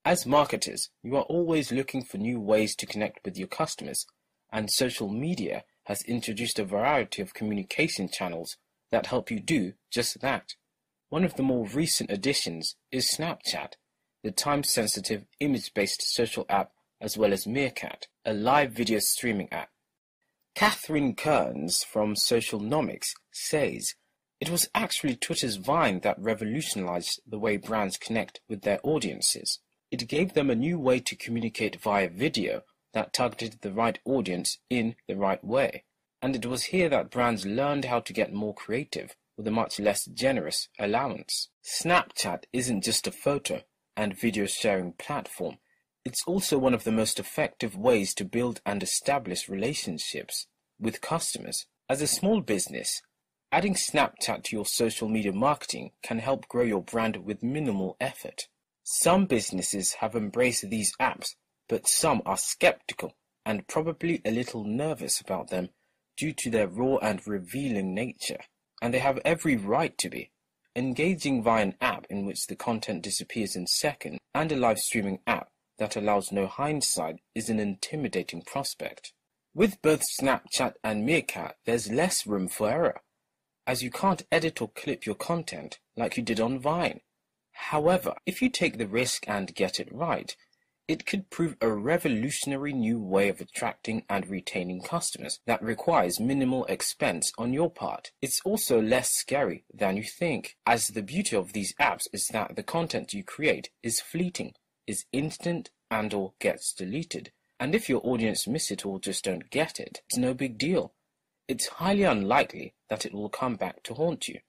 As marketers, you are always looking for new ways to connect with your customers, and social media has introduced a variety of communication channels that help you do just that. One of the more recent additions is Snapchat, the time-sensitive image-based social app, as well as Meerkat, a live video streaming app. Catherine Kearns from Socialnomics says, "It was actually Twitter's Vine that revolutionized the way brands connect with their audiences. It gave them a new way to communicate via video that targeted the right audience in the right way. And it was here that brands learned how to get more creative with a much less generous allowance." Snapchat isn't just a photo and video sharing platform. It's also one of the most effective ways to build and establish relationships with customers. As a small business, adding Snapchat to your social media marketing can help grow your brand with minimal effort. Some businesses have embraced these apps, but some are skeptical and probably a little nervous about them due to their raw and revealing nature. And they have every right to be. Engaging via an app in which the content disappears in seconds and a live streaming app that allows no hindsight is an intimidating prospect. With both Snapchat and Meerkat, there's less room for error, as you can't edit or clip your content like you did on Vine. However, if you take the risk and get it right, it could prove a revolutionary new way of attracting and retaining customers that requires minimal expense on your part. It's also less scary than you think, as the beauty of these apps is that the content you create is fleeting, is instant and/or gets deleted. And if your audience miss it or just don't get it, it's no big deal. It's highly unlikely that it will come back to haunt you.